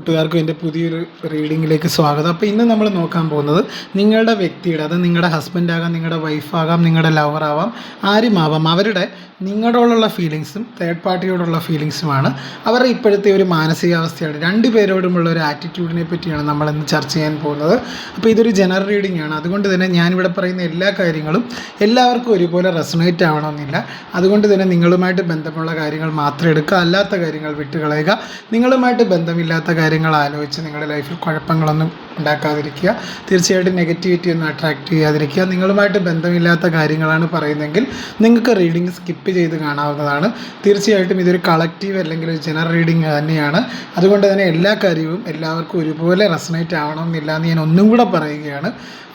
കൂട്ടുകാർക്കും എൻ്റെ പുതിയൊരു റീഡിങ്ങിലേക്ക് സ്വാഗതം. അപ്പോൾ ഇന്ന് നമ്മൾ നോക്കാൻ പോകുന്നത് നിങ്ങളുടെ വ്യക്തിയുടെ, അത് നിങ്ങളുടെ ഹസ്ബൻഡാകാം, നിങ്ങളുടെ വൈഫാകാം, നിങ്ങളുടെ ലവറാവാം, ആരുമാവാം, അവരുടെ നിങ്ങളോടുള്ള ഫീലിങ്സും തേർഡ് പാർട്ടിയോടുള്ള ഫീലിങ്സുമാണ്. അവരുടെ ഇപ്പോഴത്തെ ഒരു മാനസികാവസ്ഥയാണ്, രണ്ട് പേരോടുമുള്ള ഒരു ആറ്റിറ്റ്യൂഡിനെ പറ്റിയാണ് നമ്മളിന്ന് ചർച്ച ചെയ്യാൻ പോകുന്നത്. അപ്പോൾ ഇതൊരു ജനറൽ റീഡിംഗ് ആണ്. അതുകൊണ്ട് തന്നെ ഞാനിവിടെ പറയുന്ന എല്ലാ കാര്യങ്ങളും എല്ലാവർക്കും ഒരുപോലെ റെസൊണേറ്റ് ആവണമെന്നില്ല. അതുകൊണ്ട് തന്നെ നിങ്ങളുമായിട്ട് ബന്ധമുള്ള കാര്യങ്ങൾ മാത്രം എടുക്കുക, അല്ലാത്ത കാര്യങ്ങൾ വിട്ടുകളയുക. നിങ്ങളുമായിട്ട് ബന്ധമില്ലാത്ത കാര്യങ്ങൾ ആലോചിച്ച് നിങ്ങളുടെ ലൈഫിൽ കുഴപ്പങ്ങളൊന്നും ഉണ്ടാക്കാതിരിക്കുക. തീർച്ചയായിട്ടും നെഗറ്റിവിറ്റി ഒന്നും അട്രാക്റ്റ് ചെയ്യാതിരിക്കുക. നിങ്ങളുമായിട്ട് ബന്ധമില്ലാത്ത കാര്യങ്ങളാണ് പറയുന്നതെങ്കിൽ നിങ്ങൾക്ക് റീഡിംഗ് സ്കിപ്പ് ചെയ്ത് കാണാവുന്നതാണ്. തീർച്ചയായിട്ടും ഇതൊരു കളക്റ്റീവ് അല്ലെങ്കിൽ ഒരു ജനറൽ റീഡിംഗ് തന്നെയാണ്. അതുകൊണ്ട് തന്നെ എല്ലാ കാര്യവും എല്ലാവർക്കും ഒരുപോലെ റെസൊണേറ്റ് ആവണമെന്നില്ല എന്ന് ഞാൻ ഒന്നും കൂടെ പറയുകയാണ്.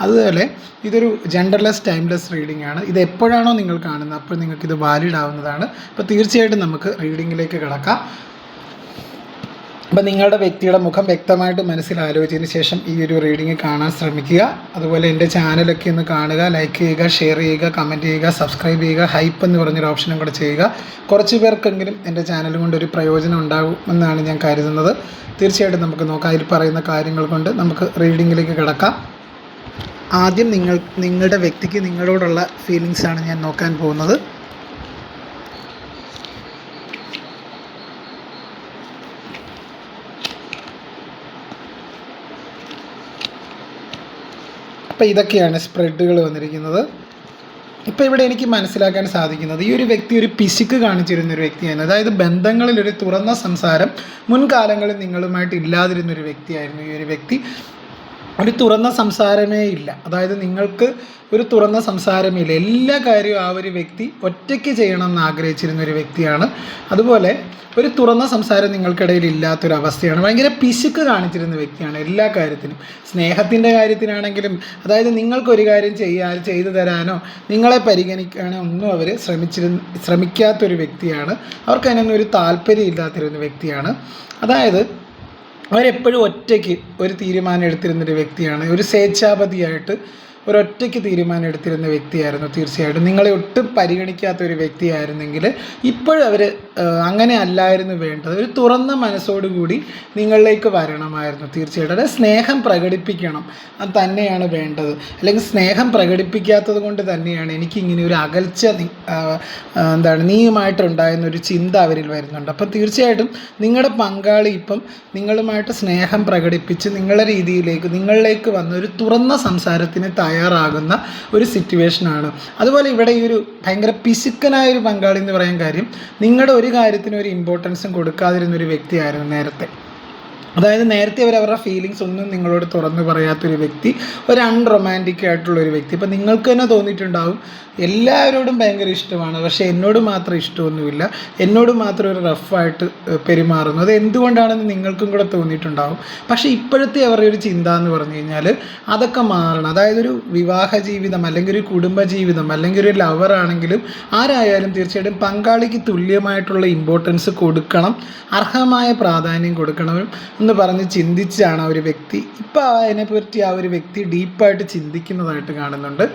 അതുപോലെ ഇതൊരു ജെൻഡർലെസ് ടൈംലെസ് റീഡിംഗ് ആണ്. ഇത് എപ്പോഴാണോ നിങ്ങൾ കാണുന്നത് അപ്പോൾ നിങ്ങൾക്കിത് വാലിഡ് ആവുന്നതാണ്. അപ്പോൾ തീർച്ചയായിട്ടും നമുക്ക് റീഡിങ്ങിലേക്ക് കിടക്കാം. അപ്പോൾ നിങ്ങളുടെ വ്യക്തിയുടെ മുഖം വ്യക്തമായിട്ട് മനസ്സിൽ ആലോചിച്ചതിന് ശേഷം ഈ ഒരു റീഡിംഗ് കാണാൻ ശ്രമിക്കുക. അതുപോലെ എൻ്റെ ചാനലൊക്കെ ഒന്ന് കാണുക, ലൈക്ക് ചെയ്യുക, ഷെയർ ചെയ്യുക, കമൻറ്റ് ചെയ്യുക, സബ്സ്ക്രൈബ് ചെയ്യുക, ഹൈപ്പ് എന്ന് പറഞ്ഞൊരു ഓപ്ഷനും കൂടെ ചെയ്യുക. കുറച്ച് പേർക്കെങ്കിലും എൻ്റെ ചാനൽ കൊണ്ടൊരു പ്രയോജനം ഉണ്ടാകുമെന്നാണ് ഞാൻ കരുതുന്നത്. തീർച്ചയായിട്ടും നമുക്ക് നോക്കാം. അതിൽ പറയുന്ന കാര്യങ്ങൾ കൊണ്ട് നമുക്ക് റീഡിങ്ങിലേക്ക് കിടക്കാം. ആദ്യം നിങ്ങളുടെ വ്യക്തിക്ക് നിങ്ങളോടുള്ള ഫീലിങ്സാണ് ഞാൻ നോക്കാൻ പോകുന്നത്. അപ്പോൾ ഇതൊക്കെയാണ് സ്പ്രെഡുകൾ വന്നിരിക്കുന്നത്. ഇപ്പോൾ ഇവിടെ എനിക്ക് മനസ്സിലാക്കാൻ സാധിക്കുന്നത് ഈ ഒരു വ്യക്തി ഒരു പിശുക്ക് കാണിച്ചിരുന്നൊരു വ്യക്തിയാണ്. അതായത് ബന്ധങ്ങളിൽ ഒരു തുറന്ന സംസാരം മുൻകാലങ്ങളിൽ നിങ്ങളുമായിട്ട് ഇല്ലാതിരുന്നൊരു വ്യക്തിയായിരുന്നു ഈ ഒരു വ്യക്തി. ഒരു തുറന്ന സംസാരമേ ഇല്ല. അതായത് നിങ്ങൾക്ക് ഒരു തുറന്ന സംസാരമില്ല. എല്ലാ കാര്യവും ആ ഒരു വ്യക്തി ഒറ്റയ്ക്ക് ചെയ്യണമെന്ന് ആഗ്രഹിച്ചിരുന്ന ഒരു വ്യക്തിയാണ്. അതുപോലെ ഒരു തുറന്ന സംസാരം നിങ്ങൾക്കിടയിൽ ഇല്ലാത്തൊരവസ്ഥയാണ്. ഭയങ്കര പിശുക്ക് കാണിച്ചിരുന്ന വ്യക്തിയാണ് എല്ലാ കാര്യത്തിനും. സ്നേഹത്തിൻ്റെ കാര്യത്തിനാണെങ്കിലും, അതായത് നിങ്ങൾക്കൊരു കാര്യം ചെയ്തു തരാനോ നിങ്ങളെ പരിഗണിക്കാനോ ഒന്നും അവർ ശ്രമിക്കാത്തൊരു വ്യക്തിയാണ്. അവർക്ക് അതിനൊന്നും ഒരു താല്പര്യം ഇല്ലാത്തിരുന്ന വ്യക്തിയാണ്. അതായത് അവരെപ്പോഴും ഒറ്റയ്ക്ക് ഒരു തീരുമാനം എടുത്തിരുന്നൊരു വ്യക്തിയാണ്. ഒരു സ്വേച്ഛാപതിയായിട്ട് ഒരൊറ്റയ്ക്ക് തീരുമാനം എടുത്തിരുന്ന വ്യക്തിയായിരുന്നു. തീർച്ചയായിട്ടും നിങ്ങളെ ഒട്ടും പരിഗണിക്കാത്ത ഒരു വ്യക്തിയായിരുന്നെങ്കിൽ ഇപ്പോഴും അവർ അങ്ങനെ അല്ലായിരുന്നു വേണ്ടത്. ഒരു തുറന്ന മനസ്സോടുകൂടി നിങ്ങളിലേക്ക് വരണമായിരുന്നു. തീർച്ചയായിട്ടും അത് സ്നേഹം പ്രകടിപ്പിക്കണം, അത് തന്നെയാണ് വേണ്ടത്. അല്ലെങ്കിൽ സ്നേഹം പ്രകടിപ്പിക്കാത്തത് കൊണ്ട് തന്നെയാണ് എനിക്കിങ്ങനെ ഒരു അകൽച്ച നീയുമായിട്ടുണ്ടായിരുന്നൊരു ചിന്ത അവരിൽ വരുന്നുണ്ട്. അപ്പോൾ തീർച്ചയായിട്ടും നിങ്ങളുടെ പങ്കാളി ഇപ്പം നിങ്ങളുമായിട്ട് സ്നേഹം പ്രകടിപ്പിച്ച് നിങ്ങളിലേക്ക് വന്ന ഒരു തുറന്ന സംസാരത്തിന് തയ്യാറാകുന്ന ഒരു സിറ്റുവേഷനാണ്. അതുപോലെ ഇവിടെ ഈ ഒരു ഭയങ്കര പിശുക്കനായൊരു പങ്കാളി എന്ന് പറയാൻ കാര്യം, നിങ്ങളുടെ ഒരു കാര്യത്തിനും ഒരു ഇമ്പോർട്ടൻസും കൊടുക്കാതിരുന്നൊരു വ്യക്തിയായിരുന്നു നേരത്തെ. അതായത് നേരത്തെ അവരുടെ ഫീലിങ്സ് ഒന്നും നിങ്ങളോട് തുറന്നു പറയാത്തൊരു വ്യക്തി, ഒരു അൺറൊമാൻറ്റിക് ആയിട്ടുള്ളൊരു വ്യക്തി. ഇപ്പം നിങ്ങൾക്ക് തന്നെ തോന്നിയിട്ടുണ്ടാവും എല്ലാവരോടും ഭയങ്കര ഇഷ്ടമാണ്, പക്ഷേ എന്നോട് മാത്രം ഇഷ്ടമൊന്നുമില്ല, എന്നോട് മാത്രം ഒരു റഫായിട്ട് പെരുമാറുന്നു. അത് എന്തുകൊണ്ടാണെന്ന് നിങ്ങൾക്കും കൂടെ തോന്നിയിട്ടുണ്ടാവും. പക്ഷേ ഇപ്പോഴത്തെ അവരുടെ ഒരു ചിന്ത എന്ന് പറഞ്ഞു കഴിഞ്ഞാൽ അതൊക്കെ മാറണം. അതായത് ഒരു വിവാഹ ജീവിതം അല്ലെങ്കിൽ ഒരു കുടുംബ ജീവിതം അല്ലെങ്കിൽ ഒരു ലവർ ആണെങ്കിലും ആരായാലും തീർച്ചയായിട്ടും പങ്കാളിക്ക് തുല്യമായിട്ടുള്ള ഇമ്പോർട്ടൻസ് കൊടുക്കണം, അർഹമായ പ്രാധാന്യം കൊടുക്കണം എന്ന് പറഞ്ഞ് ചിന്തിച്ചാണ് ആ ഒരു വ്യക്തി ഇപ്പോൾ അതിനെപ്പറ്റി ആ ഒരു വ്യക്തി ഡീപ്പായിട്ട് ചിന്തിക്കുന്നതായിട്ട് കാണുന്നുണ്ട്.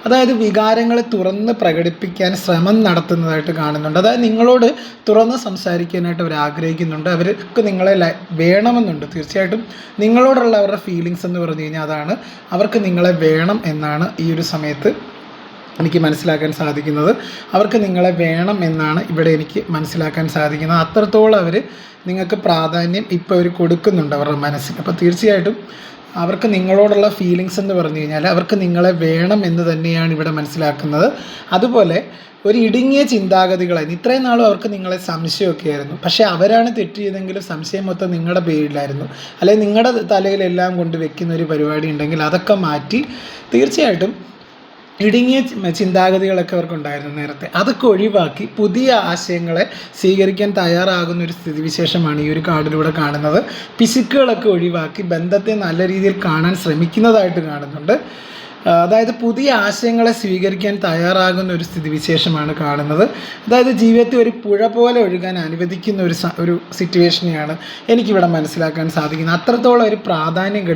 അതായത് വികാരങ്ങളെ തുറന്ന് പ്രകടിപ്പിക്കാൻ ശ്രമം നടത്തുന്നതായിട്ട് കാണുന്നുണ്ട്. അതായത് നിങ്ങളോട് തുറന്ന് സംസാരിക്കാനായിട്ട് അവർ ആഗ്രഹിക്കുന്നുണ്ട്. അവർക്ക് നിങ്ങളെ വേണമെന്നുണ്ട്. തീർച്ചയായിട്ടും നിങ്ങളോടുള്ള അവരുടെ ഫീലിങ്സ് എന്ന് പറഞ്ഞു കഴിഞ്ഞാൽ അതാണ്, അവർക്ക് നിങ്ങളെ വേണം എന്നാണ് ഈ ഒരു സമയത്ത് എനിക്ക് മനസ്സിലാക്കാൻ സാധിക്കുന്നത്. അവർക്ക് നിങ്ങളെ വേണം എന്നാണ് ഇവിടെ എനിക്ക് മനസ്സിലാക്കാൻ സാധിക്കുന്നത്. അത്രത്തോളം അവർ നിങ്ങൾക്ക് പ്രാധാന്യം ഇപ്പോൾ അവർ കൊടുക്കുന്നുണ്ട് അവരുടെ മനസ്സിൽ. അപ്പോൾ തീർച്ചയായിട്ടും അവർക്ക് നിങ്ങളോടുള്ള ഫീലിങ്സ് എന്ന് പറഞ്ഞു കഴിഞ്ഞാൽ അവർക്ക് നിങ്ങളെ വേണം എന്ന് തന്നെയാണ് ഇവിടെ മനസ്സിലാക്കുന്നത്. അതുപോലെ ഒരു ഇടുങ്ങിയ ചിന്താഗതികളായിരുന്നു. ഇത്രയും നാളും അവർക്ക് നിങ്ങളെ സംശയമൊക്കെ ആയിരുന്നു. പക്ഷേ അവരാണ് തെറ്റ് ചെയ്തെങ്കിലും സംശയം മൊത്തം നിങ്ങളുടെ പേരിലായിരുന്നു. അല്ലെങ്കിൽ നിങ്ങളുടെ തലയിലെല്ലാം കൊണ്ട് വെക്കുന്ന ഒരു പരിപാടി ഉണ്ടെങ്കിൽ അതൊക്കെ മാറ്റി തീർച്ചയായിട്ടും ഇടുങ്ങിയ ചിന്താഗതികളൊക്കെ അവർക്കുണ്ടായിരുന്നു നേരത്തെ, അതൊക്കെ ഒഴിവാക്കി പുതിയ ആശയങ്ങളെ സ്വീകരിക്കാൻ തയ്യാറാകുന്ന ഒരു സ്ഥിതിവിശേഷമാണ് ഈ ഒരു കാർഡിലൂടെ കാണുന്നത്. പിശുക്കുകളൊക്കെ ഒഴിവാക്കി ബന്ധത്തെ നല്ല രീതിയിൽ കാണാൻ ശ്രമിക്കുന്നതായിട്ട് കാണുന്നുണ്ട്. അതായത് പുതിയ ആശയങ്ങളെ സ്വീകരിക്കാൻ തയ്യാറാകുന്ന ഒരു സ്ഥിതിവിശേഷമാണ് കാണുന്നത്. അതായത് ജീവിതത്തെ ഒരു പുഴ പോലെ ഒഴുകാൻ അനുവദിക്കുന്ന ഒരു സിറ്റുവേഷനെയാണ് എനിക്കിവിടെ മനസ്സിലാക്കാൻ സാധിക്കുന്നത്. അത്രത്തോളം ഒരു പ്രാധാന്യം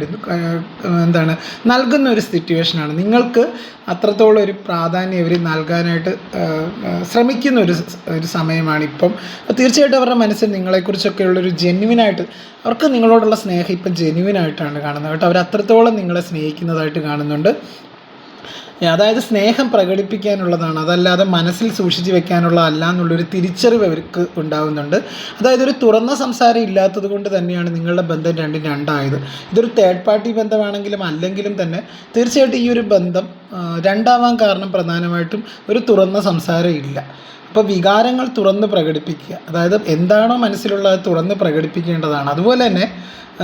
നൽകുന്ന ഒരു സിറ്റുവേഷനാണ്. നിങ്ങൾക്ക് അത്രത്തോളം ഒരു പ്രാധാന്യം ഇവർ നൽകാനായിട്ട് ശ്രമിക്കുന്ന ഒരു സമയമാണ് ഇപ്പം. അപ്പോൾ തീർച്ചയായിട്ടും അവരുടെ മനസ്സിൽ നിങ്ങളെക്കുറിച്ചൊക്കെ ഉള്ളൊരു ജെന്യുവിനായിട്ട് അവർക്ക് നിങ്ങളോടുള്ള സ്നേഹം ഇപ്പം ജെന്യുവിനായിട്ടാണ് കാണുന്നത് കേട്ടോ. അവർ അത്രത്തോളം നിങ്ങളെ സ്നേഹിക്കുന്നതായിട്ട് കാണുന്നുണ്ട്. അതായത് സ്നേഹം പ്രകടിപ്പിക്കാനുള്ളതാണ്, അതല്ലാതെ മനസ്സിൽ സൂക്ഷിച്ച് വെക്കാനുള്ള അല്ല എന്നുള്ളൊരു തിരിച്ചറിവ് അവർക്ക് ഉണ്ടാകുന്നുണ്ട്. അതായത് ഒരു തുറന്ന സംസാരം ഇല്ലാത്തത് കൊണ്ട് തന്നെയാണ് നിങ്ങളുടെ ബന്ധം രണ്ടായത്. ഇതൊരു തേർഡ് പാർട്ടി ബന്ധമാണെങ്കിലും അല്ലെങ്കിലും തന്നെ തീർച്ചയായിട്ടും ഈ ഒരു ബന്ധം രണ്ടാവാൻ കാരണം പ്രധാനമായിട്ടും ഒരു തുറന്ന സംസാരം ഇല്ല. അപ്പോൾ വികാരങ്ങൾ തുറന്ന് പ്രകടിപ്പിക്കുക, അതായത് എന്താണോ മനസ്സിലുള്ളത് തുറന്ന് പ്രകടിപ്പിക്കേണ്ടതാണ്. അതുപോലെ തന്നെ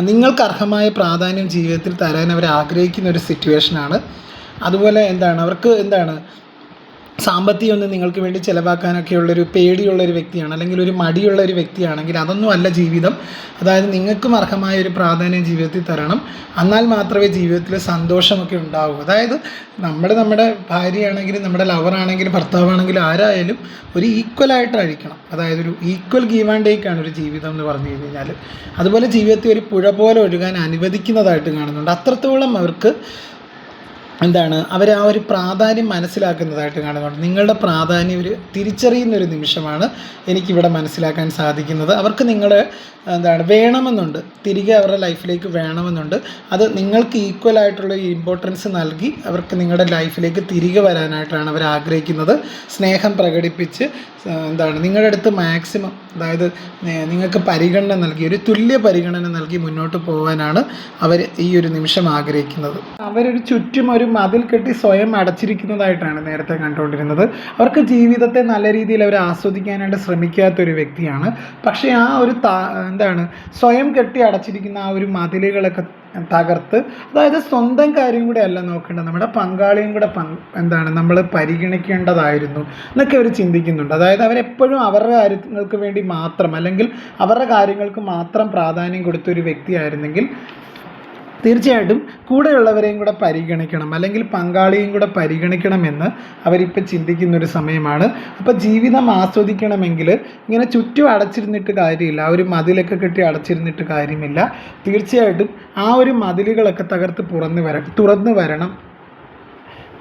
നിങ്ങൾക്ക് അർഹമായ പ്രാധാന്യം ജീവിതത്തിൽ തരാൻ അവർ ആഗ്രഹിക്കുന്ന ഒരു സിറ്റുവേഷനാണ്. അതുപോലെ അവർക്ക് സാമ്പത്തികമൊന്നും നിങ്ങൾക്ക് വേണ്ടി ചിലവാക്കാനൊക്കെ ഉള്ളൊരു പേടിയുള്ളൊരു വ്യക്തിയാണ്, അല്ലെങ്കിൽ ഒരു മടിയുള്ള ഒരു വ്യക്തിയാണെങ്കിൽ അതൊന്നും അല്ല ജീവിതം. അതായത് നിങ്ങൾക്കും അർഹമായ ഒരു പ്രാധാന്യം ജീവിതത്തിൽ തരണം, എന്നാൽ മാത്രമേ ജീവിതത്തിൽ സന്തോഷമൊക്കെ ഉണ്ടാവൂ. അതായത് നമ്മുടെ ഭാര്യയാണെങ്കിലും നമ്മുടെ ലവറാണെങ്കിലും ഭർത്താവാണെങ്കിലും ആരായാലും ഒരു ഈക്വലായിട്ടായിരിക്കണം. അതായത് ഒരു ഈക്വൽ ഗീവ് ആൻഡ് ടേക്കാണ് ഒരു ജീവിതം എന്ന് പറഞ്ഞു കഴിഞ്ഞാൽ. അതുപോലെ ജീവിതത്തിൽ ഒരു പുഴ പോലെ ഒഴുകാൻ അനുവദിക്കുന്നതായിട്ട് കാണുന്നുണ്ട്. അത്രത്തോളം അവർക്ക് അവർ ആ ഒരു പ്രാധാന്യം മനസ്സിലാക്കുന്നതായിട്ട് കാണുന്നുണ്ട്. നിങ്ങളുടെ പ്രാധാന്യം ഒരു തിരിച്ചറിയുന്നൊരു നിമിഷമാണ് എനിക്കിവിടെ മനസ്സിലാക്കാൻ സാധിക്കുന്നത്. അവർക്ക് നിങ്ങളെ വേണമെന്നുണ്ട്, തിരികെ അവരുടെ ലൈഫിലേക്ക് വേണമെന്നുണ്ട്. അത് നിങ്ങൾക്ക് ഈക്വലായിട്ടുള്ള ഇമ്പോർട്ടൻസ് നൽകി അവർക്ക് നിങ്ങളുടെ ലൈഫിലേക്ക് തിരികെ വരാനായിട്ടാണ് അവർ ആഗ്രഹിക്കുന്നത്. സ്നേഹം പ്രകടിപ്പിച്ച് നിങ്ങളുടെ അടുത്ത് മാക്സിമം, അതായത് നിങ്ങൾക്ക് പരിഗണന നൽകി, ഒരു തുല്യ പരിഗണന നൽകി മുന്നോട്ട് പോകാനാണ് അവർ ഈ ഒരു നിമിഷം ആഗ്രഹിക്കുന്നത്. അവരൊരു ചുറ്റും ഒരു മതിൽ കെട്ടി സ്വയം അടച്ചിരിക്കുന്നതായിട്ടാണ് നേരത്തെ കണ്ടുകൊണ്ടിരുന്നത്. അവർക്ക് ജീവിതത്തെ നല്ല രീതിയിൽ അവർ ആസ്വദിക്കാനായിട്ട് ശ്രമിക്കാത്തൊരു വ്യക്തിയാണ്. പക്ഷേ ആ ഒരു സ്വയം കെട്ടി അടച്ചിരിക്കുന്ന ആ ഒരു മതിലുകളൊക്കെ തകർത്ത്, അതായത് സ്വന്തം കാര്യം കൂടെ അല്ല നോക്കേണ്ടത്, നമ്മുടെ പങ്കാളിയും കൂടെ നമ്മൾ പരിഗണിക്കേണ്ടതായിരുന്നു എന്നൊക്കെ അവർ ചിന്തിക്കുന്നുണ്ട്. അതായത് അവരെപ്പോഴും അവരുടെ കാര്യങ്ങൾക്ക് വേണ്ടി മാത്രം, അല്ലെങ്കിൽ അവരുടെ കാര്യങ്ങൾക്ക് മാത്രം പ്രാധാന്യം കൊടുത്തൊരു വ്യക്തിയായിരുന്നെങ്കിൽ തീർച്ചയായിട്ടും കൂടെയുള്ളവരെയും കൂടെ പരിഗണിക്കണം, അല്ലെങ്കിൽ പങ്കാളിയും കൂടെ പരിഗണിക്കണമെന്ന് അവരിപ്പോൾ ചിന്തിക്കുന്നൊരു സമയമാണ്. അപ്പോൾ ജീവിതം ആസ്വദിക്കണമെങ്കിൽ ഇങ്ങനെ ചുറ്റും അടച്ചിരുന്നിട്ട് കാര്യമില്ല, ആ ഒരു മതിലൊക്കെ കെട്ടി അടച്ചിരുന്നിട്ട് കാര്യമില്ല. തീർച്ചയായിട്ടും ആ ഒരു മതിലുകളൊക്കെ തകർത്ത്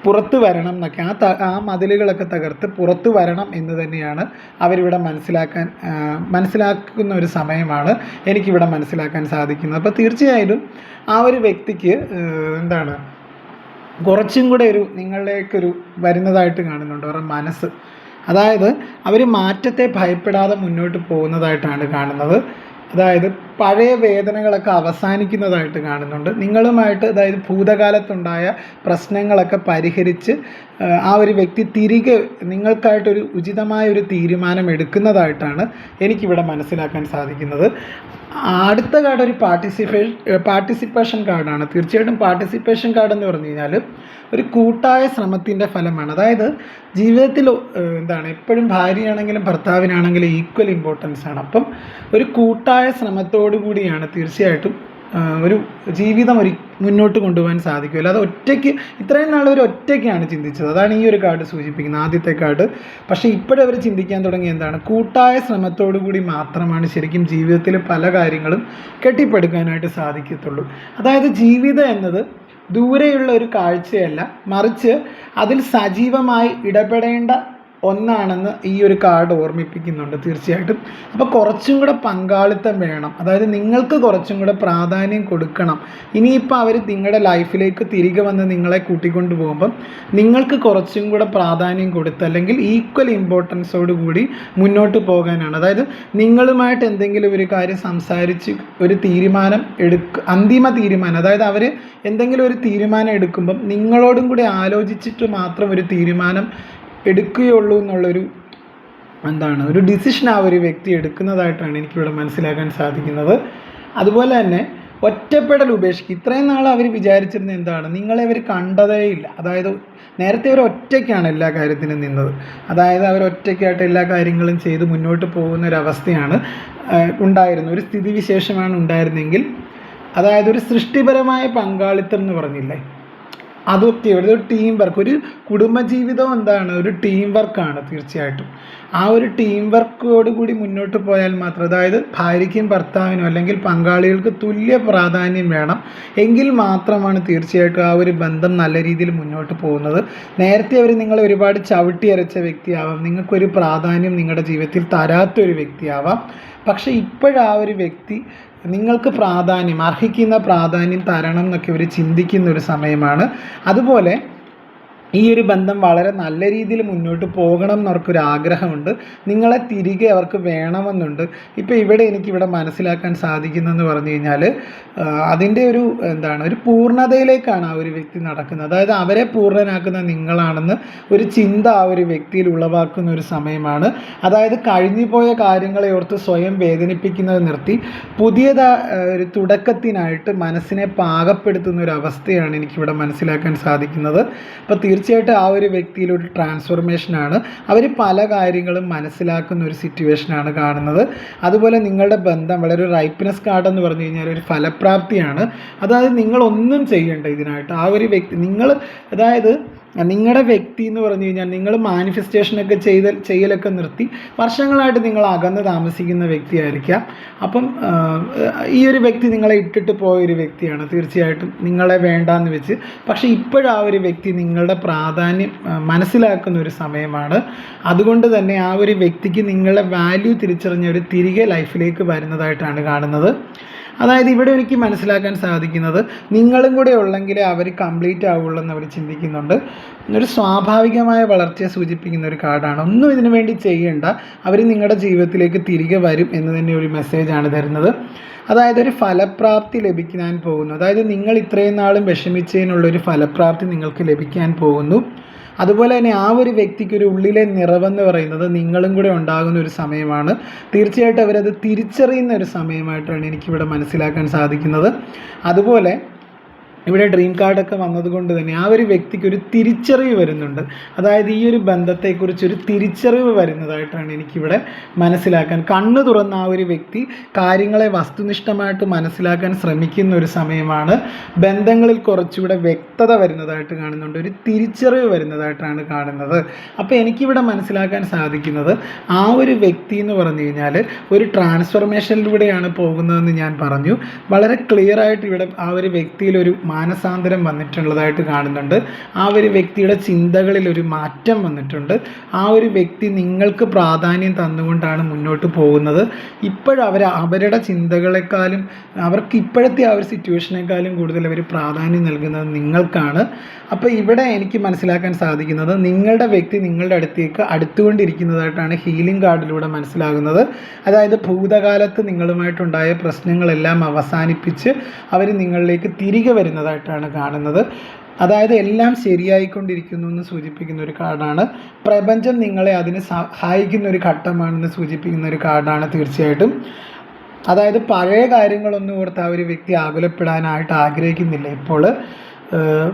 പുറത്ത് വരണം എന്നൊക്കെ, ആ മതിലുകളൊക്കെ തകർത്ത് പുറത്ത് വരണം എന്ന് തന്നെയാണ് അവരിവിടെ മനസ്സിലാക്കുന്ന ഒരു സമയമാണ് എനിക്കിവിടെ മനസ്സിലാക്കാൻ സാധിക്കുന്നത്. അപ്പോൾ തീർച്ചയായിട്ടും ആ ഒരു വ്യക്തിക്ക് കുറച്ചും കൂടെ നിങ്ങളിലേക്കൊരു വരുന്നതായിട്ട് കാണുന്നുണ്ട് അവരുടെ മനസ്സ്. അതായത് അവർ മാറ്റത്തെ ഭയപ്പെടാതെ മുന്നോട്ട് പോകുന്നതായിട്ടാണ് കാണുന്നത്. അതായത് പഴയ വേദനകളൊക്കെ അവസാനിക്കുന്നതായിട്ട് കാണുന്നുണ്ട്. നിങ്ങളുമായിട്ട്, അതായത് ഭൂതകാലത്തുണ്ടായ പ്രശ്നങ്ങളൊക്കെ പരിഹരിച്ച് ആ ഒരു വ്യക്തി തിരികെ നിങ്ങൾക്കായിട്ടൊരു ഉചിതമായൊരു തീരുമാനം എടുക്കുന്നതായിട്ടാണ് എനിക്കിവിടെ മനസ്സിലാക്കാൻ സാധിക്കുന്നത്. അടുത്ത കാർഡ് ഒരു പാർട്ടിസിപ്പേഷൻ കാർഡാണ്. തീർച്ചയായിട്ടും പാർട്ടിസിപ്പേഷൻ കാർഡ് എന്ന് പറഞ്ഞു കഴിഞ്ഞാൽ ഒരു കൂട്ടായ ശ്രമത്തിൻ്റെ ഫലമാണ്. അതായത് ജീവിതത്തിൽ എപ്പോഴും ഭാര്യയാണെങ്കിലും ഭർത്താവിനാണെങ്കിലും ഈക്വൽ ഇമ്പോർട്ടൻസ് ആണ്. അപ്പം ഒരു കൂട്ടായ ശ്രമത്തോടു കൂടിയാണ് തീർച്ചയായിട്ടും ഒരു ജീവിതം മുന്നോട്ട് കൊണ്ടുപോകാൻ സാധിക്കില്ല. അത് ഒറ്റയ്ക്ക്, ഇത്രയും നാൾ ഒരു ഒറ്റയ്ക്കാണ് ചിന്തിച്ചത്. അതാണ് ഈ ഒരു കാർഡ് സൂചിപ്പിക്കുന്നത്, ആദ്യത്തെ കാർഡ്. പക്ഷേ ഇപ്പോഴവർ ചിന്തിക്കാൻ തുടങ്ങി കൂട്ടായ ശ്രമത്തോടു കൂടി മാത്രമാണ് ശരിക്കും ജീവിതത്തിൽ പല കാര്യങ്ങളും കെട്ടിപ്പടുക്കാനായിട്ട് സാധിക്കത്തുള്ളൂ. അതായത് ജീവിതം എന്നത് ദൂരെയുള്ള ഒരു കാഴ്ചയല്ല, മറിച്ച് അതിൽ സജീവമായി ഇടപെടേണ്ട ഒന്നാണെന്ന് ഈ ഒരു കാർഡ് ഓർമ്മിപ്പിക്കുന്നുണ്ട് തീർച്ചയായിട്ടും. അപ്പോൾ കുറച്ചും കൂടെ പങ്കാളിത്തം വേണം, അതായത് നിങ്ങൾക്ക് കുറച്ചും കൂടെ പ്രാധാന്യം കൊടുക്കണം. ഇനിയിപ്പോൾ അവർ നിങ്ങളുടെ ലൈഫിലേക്ക് തിരികെ വന്ന് നിങ്ങളെ കൂട്ടിക്കൊണ്ട് പോകുമ്പം നിങ്ങൾക്ക് കുറച്ചും കൂടെ പ്രാധാന്യം കൊടുത്ത്, അല്ലെങ്കിൽ ഈക്വൽ ഇമ്പോർട്ടൻസോട് കൂടി മുന്നോട്ട് പോകാനാണ്. അതായത് നിങ്ങളുമായിട്ട് എന്തെങ്കിലും ഒരു കാര്യം സംസാരിച്ച് ഒരു തീരുമാനം അന്തിമ തീരുമാനം, അതായത് അവർ എന്തെങ്കിലും ഒരു തീരുമാനം എടുക്കുമ്പം നിങ്ങളോടും കൂടി ആലോചിച്ചിട്ട് മാത്രം ഒരു തീരുമാനം എടുക്കുകയുള്ളൂ എന്നുള്ളൊരു ഒരു ഡിസിഷൻ ആ ഒരു വ്യക്തി എടുക്കുന്നതായിട്ടാണ് എനിക്കിവിടെ മനസ്സിലാക്കാൻ സാധിക്കുന്നത്. അതുപോലെ തന്നെ ഒറ്റപ്പെടൽ ഉപേക്ഷിക്കുക. ഇത്രയും നാൾ അവർ വിചാരിച്ചിരുന്നത് നിങ്ങളെ അവർ കണ്ടതേയില്ല. അതായത് നേരത്തെ അവർ ഒറ്റയ്ക്കാണ് എല്ലാ കാര്യത്തിനും നിന്നത്. അതായത് അവർ ഒറ്റയ്ക്കായിട്ട് എല്ലാ കാര്യങ്ങളും ചെയ്ത് മുന്നോട്ട് പോകുന്ന ഒരവസ്ഥയാണ് ഉണ്ടായിരുന്നത്, ഒരു സ്ഥിതിവിശേഷമാണ് ഉണ്ടായിരുന്നെങ്കിൽ, അതായത് ഒരു സൃഷ്ടിപരമായ പങ്കാളിത്തം എന്ന് പറഞ്ഞില്ലേ, അതൊക്കെ ഒരു ടീം വർക്ക്, ഒരു കുടുംബജീവിതം എന്താണ്, ഒരു ടീം വർക്കാണ് തീർച്ചയായിട്ടും. ആ ഒരു ടീം വർക്കോട് കൂടി മുന്നോട്ട് പോയാൽ മാത്രം, അതായത് ഭാര്യയ്ക്കും ഭർത്താവിനും അല്ലെങ്കിൽ പങ്കാളികൾക്ക് തുല്യ പ്രാധാന്യം വേണം, എങ്കിൽ മാത്രമാണ് തീർച്ചയായിട്ടും ആ ഒരു ബന്ധം നല്ല രീതിയിൽ മുന്നോട്ട് പോകുന്നത്. നേരത്തെ അവർ നിങ്ങളെ ഒരുപാട് ചവിട്ടി അരച്ച വ്യക്തിയാവാം, നിങ്ങൾക്കൊരു പ്രാധാന്യം നിങ്ങളുടെ ജീവിതത്തിൽ തരാത്തൊരു വ്യക്തിയാവാം. പക്ഷേ ഇപ്പോഴാ ഒരു വ്യക്തി നിങ്ങൾക്ക് പ്രാധാന്യം, അർഹിക്കുന്ന പ്രാധാന്യം തരണം എന്നൊക്കെ അവർ ചിന്തിക്കുന്ന ഒരു സമയമാണ്. അതുപോലെ ഈ ഒരു ബന്ധം വളരെ നല്ല രീതിയിൽ മുന്നോട്ട് പോകണം എന്നവർക്കൊരു ആഗ്രഹമുണ്ട്, നിങ്ങളെ തിരികെ അവർക്ക് വേണമെന്നുണ്ട്. ഇപ്പോൾ ഇവിടെ എനിക്കിവിടെ മനസ്സിലാക്കാൻ സാധിക്കുന്നതെന്ന് പറഞ്ഞു കഴിഞ്ഞാൽ അതിൻ്റെ ഒരു എന്താണ്, ഒരു പൂർണ്ണതയിലേക്കാണ് ആ ഒരു വ്യക്തി നടക്കുന്നത്. അതായത് അവരെ പൂർണ്ണനാക്കുന്ന നിങ്ങളാണെന്ന് ഒരു ചിന്ത ആ ഒരു വ്യക്തിയിൽ ഉളവാക്കുന്ന ഒരു സമയമാണ്. അതായത് കഴിഞ്ഞു പോയ കാര്യങ്ങളെ ഓർത്ത് സ്വയം വേദനിപ്പിക്കുന്നത് നിർത്തി ഒരു തുടക്കത്തിനായിട്ട് മനസ്സിനെ പാകപ്പെടുത്തുന്ന ഒരു അവസ്ഥയാണ് എനിക്കിവിടെ മനസ്സിലാക്കാൻ സാധിക്കുന്നത്. അപ്പോൾ തീർച്ചയായിട്ടും ആ ഒരു വ്യക്തിയിലൊരു ട്രാൻസ്ഫോർമേഷനാണ്, അവർ പല കാര്യങ്ങളും മനസ്സിലാക്കുന്ന ഒരു സിറ്റുവേഷനാണ് കാണുന്നത്. അതുപോലെ നിങ്ങളുടെ ബന്ധം വളരെ ഒരു റൈപ്പ്നെസ് കാർഡ് എന്ന് പറഞ്ഞു കഴിഞ്ഞാൽ ഒരു ഫലപ്രാപ്തിയാണ്. അതായത് നിങ്ങളൊന്നും ചെയ്യേണ്ട ഇതിനായിട്ട്, ആ ഒരു വ്യക്തി അതായത് നിങ്ങളുടെ വ്യക്തി എന്ന് പറഞ്ഞു കഴിഞ്ഞാൽ നിങ്ങൾ മാനിഫെസ്റ്റേഷനൊക്കെ ചെയ്യലൊക്കെ നിർത്തി വർഷങ്ങളായിട്ട് നിങ്ങൾ അകന്ന് താമസിക്കുന്ന വ്യക്തിയായിരിക്കാം. അപ്പം ഈ ഒരു വ്യക്തി നിങ്ങളെ ഇട്ടിട്ട് പോയൊരു വ്യക്തിയാണ് തീർച്ചയായിട്ടും, നിങ്ങളെ വേണ്ടാന്ന് വെച്ച്. പക്ഷേ ഇപ്പോഴാ ഒരു വ്യക്തി നിങ്ങളുടെ പ്രാധാന്യം മനസ്സിലാക്കുന്ന ഒരു സമയമാണ്. അതുകൊണ്ട് തന്നെ ആ ഒരു വ്യക്തിക്ക് നിങ്ങളുടെ വാല്യൂ തിരിച്ചറിഞ്ഞവർ തിരികെ ലൈഫിലേക്ക് വരുന്നതായിട്ടാണ് കാണുന്നത്. അതായത് ഇവിടെ എനിക്ക് മനസ്സിലാക്കാൻ സാധിക്കുന്നത്, നിങ്ങളും കൂടെ ഉള്ളെങ്കിലേ അവർ കംപ്ലീറ്റ് ആവുള്ളൂ എന്ന് അവർ ചിന്തിക്കുന്നുണ്ട്. ഒരു സ്വാഭാവികമായ വളർച്ചയെ സൂചിപ്പിക്കുന്ന ഒരു കാർഡാണ്. ഒന്നും ഇതിനു വേണ്ടി ചെയ്യേണ്ട, അവർ നിങ്ങളുടെ ജീവിതത്തിലേക്ക് തിരികെ വരും എന്ന് തന്നെ ഒരു മെസ്സേജാണ് തരുന്നത്. അതായത് ഒരു ഫലപ്രാപ്തി ലഭിക്കാൻ പോകുന്നു, അതായത് നിങ്ങൾ ഇത്രയും നാളും വിഷമിച്ചതിനുള്ളൊരു ഫലപ്രാപ്തി നിങ്ങൾക്ക് ലഭിക്കാൻ പോകുന്നു. അതുപോലെ തന്നെ ആ ഒരു വ്യക്തിക്കൊരു ഉള്ളിലെ നിറവെന്ന് പറയുന്നത് നിങ്ങളും കൂടെ ഉണ്ടാകുന്ന ഒരു സമയമാണ്. തീർച്ചയായിട്ടും അവരത് തിരിച്ചറിയുന്ന ഒരു സമയമായിട്ടാണ് എനിക്കിവിടെ മനസ്സിലാക്കാൻ സാധിക്കുന്നത്. അതുപോലെ ഇവിടെ ഡ്രീം കാർഡൊക്കെ വന്നതുകൊണ്ട് തന്നെ ആ ഒരു വ്യക്തിക്ക് ഒരു തിരിച്ചറിവ് വരുന്നുണ്ട്. അതായത് ഈ ഒരു ബന്ധത്തെക്കുറിച്ചൊരു തിരിച്ചറിവ് വരുന്നതായിട്ടാണ് എനിക്കിവിടെ മനസ്സിലാക്കാൻ. കണ്ണു തുറന്ന ആ ഒരു വ്യക്തി കാര്യങ്ങളെ വസ്തുനിഷ്ഠമായിട്ട് മനസ്സിലാക്കാൻ ശ്രമിക്കുന്ന ഒരു സമയമാണ്. ബന്ധങ്ങളിൽ കുറച്ചുകൂടെ വ്യക്തത വരുന്നതായിട്ട് കാണുന്നുണ്ട്, ഒരു തിരിച്ചറിവ് വരുന്നതായിട്ടാണ് കാണുന്നത്. അപ്പോൾ എനിക്കിവിടെ മനസ്സിലാക്കാൻ സാധിക്കുന്നത്, ആ ഒരു വ്യക്തി എന്ന് പറഞ്ഞു കഴിഞ്ഞാൽ ഒരു ട്രാൻസ്ഫോർമേഷനിലൂടെയാണ് പോകുന്നതെന്ന് ഞാൻ പറഞ്ഞു. വളരെ ക്ലിയർ ആയിട്ട് ഇവിടെ ആ ഒരു വ്യക്തിയിലൊരു മാനസാന്തരം വന്നിട്ടുള്ളതായിട്ട് കാണുന്നുണ്ട്. ആ ഒരു വ്യക്തിയുടെ ചിന്തകളിൽ ഒരു മാറ്റം വന്നിട്ടുണ്ട്. ആ ഒരു വ്യക്തി നിങ്ങൾക്ക് പ്രാധാന്യം തന്നുകൊണ്ടാണ് മുന്നോട്ട് പോകുന്നത്. അവരുടെ ചിന്തകളെക്കാളും അവർക്ക് ഇപ്പോഴത്തെ ആ ഒരു സിറ്റുവേഷനേക്കാളും കൂടുതൽ അവർ പ്രാധാന്യം നൽകുന്നത് നിങ്ങൾക്കാണ്. അപ്പോൾ ഇവിടെ എനിക്ക് മനസ്സിലാക്കാൻ സാധിക്കുന്നത്, നിങ്ങളുടെ വ്യക്തി നിങ്ങളുടെ അടുത്തേക്ക് അടുത്തുകൊണ്ടിരിക്കുന്നതായിട്ടാണ് ഹീലിംഗ് കാർഡിലൂടെ മനസ്സിലാകുന്നത്. അതായത് ഭൂതകാലത്ത് നിങ്ങളുമായിട്ടുണ്ടായ പ്രശ്നങ്ങളെല്ലാം അവസാനിപ്പിച്ച് അവർ നിങ്ങളിലേക്ക് തിരികെ വരുന്നതായിട്ടാണ് കാണുന്നത്. അതായത് എല്ലാം ശരിയായിക്കൊണ്ടിരിക്കുന്നു എന്ന് സൂചിപ്പിക്കുന്ന ഒരു കാർഡാണ്. പ്രപഞ്ചം നിങ്ങളെ അതിന് സഹായിക്കുന്ന ഒരു ഘട്ടമാണെന്ന് സൂചിപ്പിക്കുന്ന ഒരു കാർഡാണ് തീർച്ചയായിട്ടും. അതായത് പഴയ കാര്യങ്ങളൊന്നും ഓർത്ത് ആ ഒരു വ്യക്തി ആകുലപ്പെടാനായിട്ട് ആഗ്രഹിക്കുന്നില്ല. ഇപ്പോൾ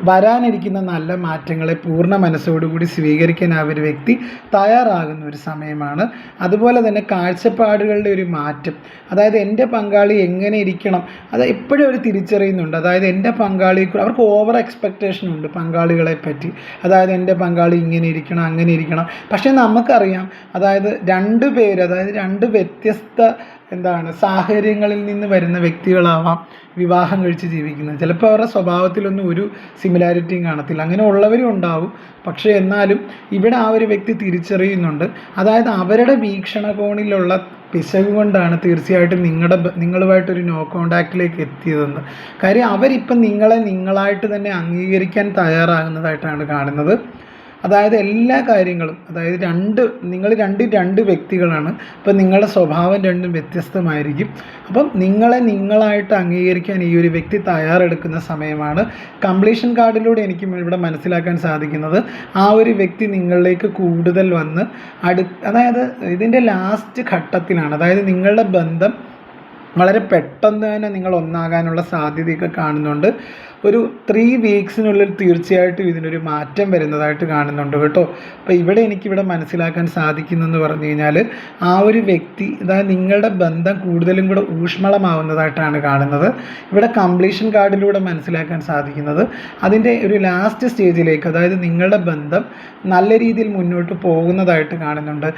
വരാനിരിക്കുന്ന നല്ല മാറ്റങ്ങളെ പൂർണ്ണ മനസ്സോടുകൂടി സ്വീകരിക്കാൻ ആ ഒരു വ്യക്തി തയ്യാറാകുന്ന ഒരു സമയമാണ്. അതുപോലെ തന്നെ കാഴ്ചപ്പാടുകളുടെ ഒരു മാറ്റം, അതായത് എൻ്റെ പങ്കാളി എങ്ങനെ ഇരിക്കണം, അത് എപ്പോഴും അവർ തിരിച്ചറിയുന്നുണ്ട്. അതായത് എൻ്റെ പങ്കാളി, അവർക്ക് ഓവർ എക്സ്പെക്റ്റേഷൻ ഉണ്ട് പങ്കാളികളെ പറ്റി. അതായത് എൻ്റെ പങ്കാളി ഇങ്ങനെ ഇരിക്കണം, അങ്ങനെ ഇരിക്കണം. പക്ഷേ നമുക്കറിയാം, അതായത് രണ്ട് വ്യത്യസ്ത സാഹചര്യങ്ങളിൽ നിന്ന് വരുന്ന വ്യക്തികളാവാം വിവാഹം കഴിച്ച് ജീവിക്കുന്നത്. ചിലപ്പോൾ അവരുടെ സ്വഭാവത്തിലൊന്നും ഒരു സിമിലാരിറ്റിയും കാണത്തില്ല, അങ്ങനെ ഉള്ളവരും ഉണ്ടാവും. പക്ഷേ എന്നാലും ഇവിടെ ആ ഒരു വ്യക്തി തിരിച്ചറിയുന്നുണ്ട്. അതായത് അവരുടെ വീക്ഷണകോണിലുള്ള പിശക് കൊണ്ടാണ് തീർച്ചയായിട്ടും നിങ്ങളുമായിട്ടൊരു നോ കോണ്ടാക്റ്റിലേക്ക് എത്തിയതെന്ന്. കാര്യം അവരിപ്പം നിങ്ങളായിട്ട് തന്നെ അംഗീകരിക്കാൻ തയ്യാറാകുന്നതായിട്ടാണ് കാണുന്നത്. അതായത് എല്ലാ കാര്യങ്ങളും, അതായത് നിങ്ങൾ രണ്ട് വ്യക്തികളാണ്. അപ്പം നിങ്ങളുടെ സ്വഭാവം രണ്ടും വ്യത്യസ്തമായിരിക്കും. അപ്പം നിങ്ങളായിട്ട് അംഗീകരിക്കാൻ ഈ ഒരു വ്യക്തി തയ്യാറെടുക്കുന്ന സമയമാണ്. കംപ്ലീഷൻ കാർഡിലൂടെ എനിക്ക് ഇവിടെ മനസ്സിലാക്കാൻ സാധിക്കുന്നത്, ആ ഒരു വ്യക്തി നിങ്ങളിലേക്ക് കൂടുതൽ വന്ന് അതായത് ഇതിൻ്റെ ലാസ്റ്റ് ഘട്ടത്തിലാണ്. അതായത് നിങ്ങളുടെ ബന്ധം വളരെ പെട്ടെന്ന് തന്നെ നിങ്ങൾ ഒന്നാകാനുള്ള സാധ്യതയൊക്കെ കാണുന്നുണ്ട്. ഒരു 3 വീക്സിനുള്ളിൽ തീർച്ചയായിട്ടും ഇതിനൊരു മാറ്റം വരുന്നതായിട്ട് കാണുന്നുണ്ട് കേട്ടോ. അപ്പോൾ എനിക്കിവിടെ മനസ്സിലാക്കാൻ സാധിക്കുന്നതെന്ന് പറഞ്ഞു കഴിഞ്ഞാൽ, ആ ഒരു വ്യക്തി, അതായത് നിങ്ങളുടെ ബന്ധം കൂടുതലും കൂടെ ഊഷ്മളമാവുന്നതായിട്ടാണ് കാണുന്നത്. ഇവിടെ കംപ്ലീഷൻ കാർഡിലൂടെ മനസ്സിലാക്കാൻ സാധിക്കുന്നത് അതിൻ്റെ ഒരു ലാസ്റ്റ് സ്റ്റേജിലേക്ക്, അതായത് നിങ്ങളുടെ ബന്ധം നല്ല രീതിയിൽ മുന്നോട്ട് പോകുന്നതായിട്ട് കാണുന്നുണ്ട്.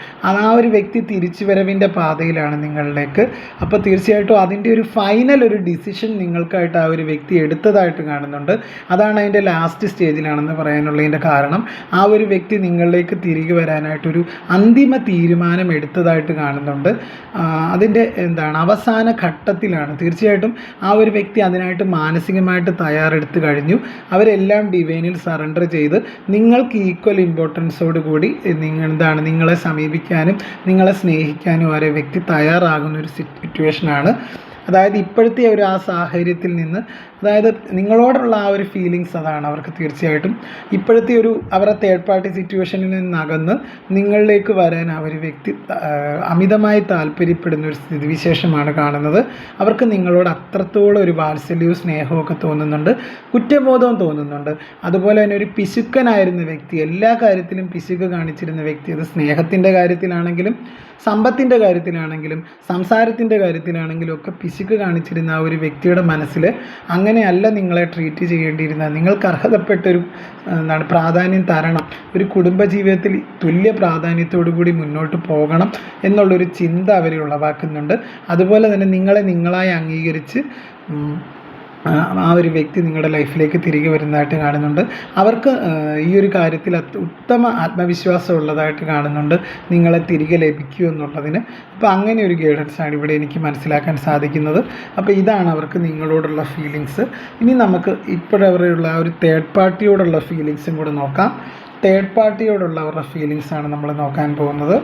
ആ ഒരു വ്യക്തി തിരിച്ചുവരവിൻ്റെ പാതയിലാണ് നിങ്ങളിലേക്ക്. അപ്പോൾ തീർച്ചയായിട്ടും അതിൻ്റെ ഒരു ഫൈനൽ ഒരു ഡിസിഷൻ നിങ്ങൾക്കായിട്ട് ആ ഒരു വ്യക്തി എടുത്തതായിട്ട് കാണുന്നുണ്ട്. അതാണ് അതിൻ്റെ ലാസ്റ്റ് സ്റ്റേജിലാണെന്ന് പറയാനുള്ളതിൻ്റെ കാരണം. ആ ഒരു വ്യക്തി നിങ്ങളിലേക്ക് തിരികെ വരാനായിട്ടൊരു അന്തിമ തീരുമാനം എടുത്തതായിട്ട് കാണുന്നുണ്ട്. അതിൻ്റെ അവസാന ഘട്ടത്തിലാണ്. തീർച്ചയായിട്ടും ആ ഒരു വ്യക്തി അതിനായിട്ട് മാനസികമായിട്ട് തയ്യാറെടുത്ത് കഴിഞ്ഞു. അവരെല്ലാം ഡിവൈനിൽ സറണ്ടർ ചെയ്ത് നിങ്ങൾക്ക് ഈക്വൽ ഇമ്പോർട്ടൻസോട് കൂടി നിങ്ങളെ സമീപിക്കാനും നിങ്ങളെ സ്നേഹിക്കാനും ആ ഒരു വ്യക്തി തയ്യാറാകുന്ന ഒരു സിറ്റുവേഷനാണ്. അതായത് ഇപ്പോഴത്തെ ആ സാഹചര്യത്തിൽ നിന്ന്, അതായത് നിങ്ങളോടുള്ള ആ ഒരു ഫീലിങ്സ്, അതാണ് അവർക്ക് തീർച്ചയായിട്ടും ഇപ്പോഴത്തെ അവരുടെ തേർഡ് പാർട്ടി സിറ്റുവേഷനിൽ നിന്നകന്ന് നിങ്ങളിലേക്ക് വരാൻ ആ ഒരു വ്യക്തി അമിതമായി താല്പര്യപ്പെടുന്ന ഒരു സ്ഥിതിവിശേഷമാണ് കാണുന്നത്. അവർക്ക് നിങ്ങളോട് അത്രത്തോളം ഒരു വാത്സല്യവും സ്നേഹവും ഒക്കെ തോന്നുന്നുണ്ട്, കുറ്റബോധവും തോന്നുന്നുണ്ട്. അതുപോലെ തന്നെ ഒരു പിശുക്കനായിരുന്ന വ്യക്തി, എല്ലാ കാര്യത്തിലും പിശുക്ക് കാണിച്ചിരുന്ന വ്യക്തി, അത് സ്നേഹത്തിൻ്റെ കാര്യത്തിലാണെങ്കിലും സമ്പത്തിൻ്റെ കാര്യത്തിലാണെങ്കിലും സംസാരത്തിൻ്റെ കാര്യത്തിലാണെങ്കിലും ഒക്കെ പിശുക്ക് കാണിച്ചിരുന്ന ആ ഒരു വ്യക്തിയുടെ മനസ്സിൽ അങ്ങനെയല്ല നിങ്ങളെ ട്രീറ്റ് ചെയ്യേണ്ടിയിരുന്നത്, നിങ്ങൾക്ക് അർഹതപ്പെട്ടൊരു പ്രാധാന്യം തരണം, ഒരു കുടുംബജീവിതത്തിൽ തുല്യ പ്രാധാന്യത്തോടു കൂടി മുന്നോട്ട് പോകണം എന്നുള്ളൊരു ചിന്ത അവർ ഉളവാക്കുന്നുണ്ട്. അതുപോലെ തന്നെ നിങ്ങളെ നിങ്ങളായി അംഗീകരിച്ച് ആ ഒരു വ്യക്തി നിങ്ങളുടെ ലൈഫിലേക്ക് തിരികെ വരുന്നതായിട്ട് കാണുന്നുണ്ട്. അവർക്ക് ഈ ഒരു കാര്യത്തിൽ ഉത്തമ ആത്മവിശ്വാസം ഉള്ളതായിട്ട് കാണുന്നുണ്ട്, നിങ്ങളെ തിരികെ ലഭിക്കൂ എന്നുള്ളതിന്. അപ്പോൾ അങ്ങനെ ഒരു ഗൈഡൻസാണ് ഇവിടെ എനിക്ക് മനസ്സിലാക്കാൻ സാധിക്കുന്നത്. അപ്പോൾ ഇതാണ് അവർക്ക് നിങ്ങളോടുള്ള ഫീലിങ്സ്. ഇനി നമുക്ക് ഇപ്പോഴവരുള്ള ആ ഒരു തേർഡ് പാർട്ടിയോടുള്ള ഫീലിങ്സും കൂടെ നോക്കാം. തേർഡ് പാർട്ടിയോടുള്ള അവരുടെ ഫീലിങ്സാണ് നമ്മൾ നോക്കാൻ പോകുന്നത്.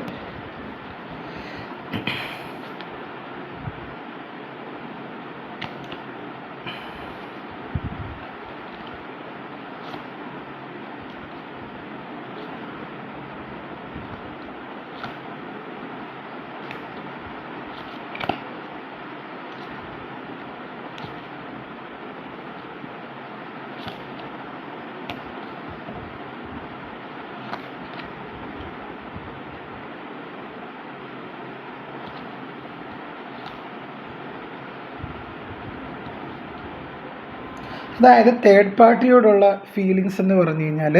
അതായത് തേർഡ് പാർട്ടിയോടുള്ള ഫീലിങ്സ് എന്ന് പറഞ്ഞു കഴിഞ്ഞാൽ,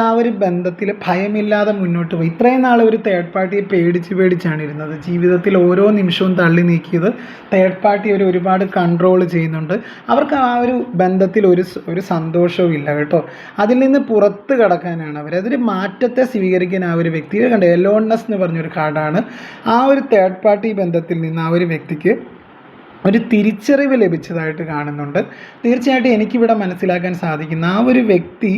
ആ ഒരു ബന്ധത്തിൽ ഭയമില്ലാതെ മുന്നോട്ട് പോയി. ഇത്രയും നാൾ ഒരു തേർഡ് പാർട്ടിയെ പേടിച്ചാണ് ഇരുന്നത്. ജീവിതത്തിൽ ഓരോ നിമിഷവും തള്ളി നീക്കിയത് തേർഡ് പാർട്ടി ഒരുപാട് കൺട്രോൾ ചെയ്യുന്നുണ്ട്. അവർക്ക് ആ ഒരു ബന്ധത്തിൽ ഒരു സന്തോഷവും ഇല്ല കേട്ടോ. അതിൽ നിന്ന് പുറത്ത് കടക്കാനാണ് അതൊരു മാറ്റത്തെ സ്വീകരിക്കാൻ ആ ഒരു വ്യക്തി കണ്ടത്. എലോൺനെസ് എന്ന് പറഞ്ഞൊരു കാർഡാണ്. ആ ഒരു തേർഡ് പാർട്ടി ബന്ധത്തിൽ നിന്ന് ആ ഒരു വ്യക്തിക്ക് ഒരു തിരിച്ചറിവ് ലഭിച്ചതായിട്ട് കാണുന്നുണ്ട്. തീർച്ചയായിട്ടും എനിക്കിവിടെ മനസ്സിലാക്കാൻ സാധിക്കുന്ന ആ ഒരു വ്യക്തി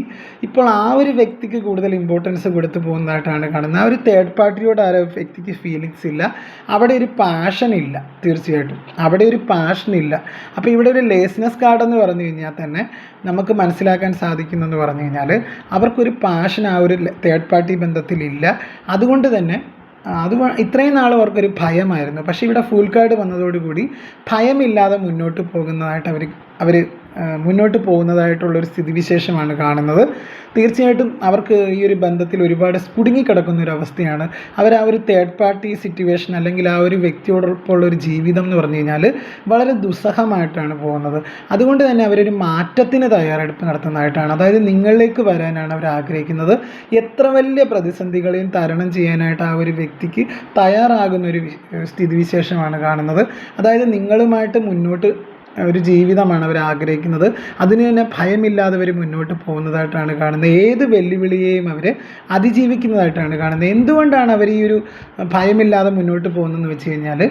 ഇപ്പോൾ ആ ഒരു വ്യക്തിക്ക് കൂടുതൽ ഇമ്പോർട്ടൻസ് കൊടുത്തു പോകുന്നതായിട്ടാണ് കാണുന്നത്. ആ ഒരു തേർഡ് പാർട്ടിയോട് ആ വ്യക്തിക്ക് ഫീലിങ്സ് ഇല്ല, അവിടെ ഒരു പാഷൻ ഇല്ല. തീർച്ചയായിട്ടും അവിടെ ഒരു പാഷൻ ഇല്ല. അപ്പോൾ ഇവിടെ ഒരു ലേസ്നെസ് കാർഡ് എന്ന് പറഞ്ഞു കഴിഞ്ഞാൽ തന്നെ നമുക്ക് മനസ്സിലാക്കാൻ സാധിക്കുന്നതെന്ന് പറഞ്ഞു കഴിഞ്ഞാൽ, അവർക്കൊരു പാഷൻ ആ ഒരു തേർഡ് പാർട്ടി ബന്ധത്തിലില്ല. അതുകൊണ്ട് തന്നെ ഇത്രയും നാൾ അവർക്കൊരു ഭയമായിരുന്നു. പക്ഷേ ഇവിടെ ഫുൾ കാർഡ് വന്നതോടുകൂടി ഭയമില്ലാതെ മുന്നോട്ട് പോകുന്നതായിട്ട് അവർ മുന്നോട്ട് പോകുന്നതായിട്ടുള്ളൊരു സ്ഥിതിവിശേഷമാണ് കാണുന്നത്. തീർച്ചയായിട്ടും അവർക്ക് ഈ ഒരു ബന്ധത്തിൽ ഒരുപാട് കുടുങ്ങിക്കിടക്കുന്ന ഒരു അവസ്ഥയാണ്. അവർ ആ ഒരു തേർഡ് പാർട്ടി സിറ്റുവേഷൻ അല്ലെങ്കിൽ ആ ഒരു വ്യക്തിയോടൊപ്പമുള്ളൊരു ജീവിതം എന്ന് പറഞ്ഞു കഴിഞ്ഞാൽ വളരെ ദുസ്സഹമായിട്ടാണ് പോകുന്നത്. അതുകൊണ്ട് തന്നെ അവരൊരു മാറ്റത്തിന് തയ്യാറെടുപ്പ് നടത്തുന്നതായിട്ടാണ്. അതായത് നിങ്ങളിലേക്ക് വരാനാണ് അവർ ആഗ്രഹിക്കുന്നത്. എത്ര വലിയ പ്രതിസന്ധികളെയും തരണം ചെയ്യാനായിട്ട് ആ ഒരു വ്യക്തിക്ക് തയ്യാറാകുന്നൊരു സ്ഥിതിവിശേഷമാണ് കാണുന്നത്. അതായത് നിങ്ങളുമായിട്ട് മുന്നോട്ട് ഒരു ജീവിതമാണ് അവർ ആഗ്രഹിക്കുന്നത്. അതിന് തന്നെ ഭയമില്ലാതെ അവർ മുന്നോട്ട് പോകുന്നതായിട്ടാണ് കാണുന്നത്. ഏത് വെല്ലുവിളിയെയും അവർ അതിജീവിക്കുന്നതായിട്ടാണ് കാണുന്നത്. എന്തുകൊണ്ടാണ് അവർ ഈ ഒരു ഭയമില്ലാതെ മുന്നോട്ട് പോകുന്നതെന്ന് വെച്ച് കഴിഞ്ഞാൽ,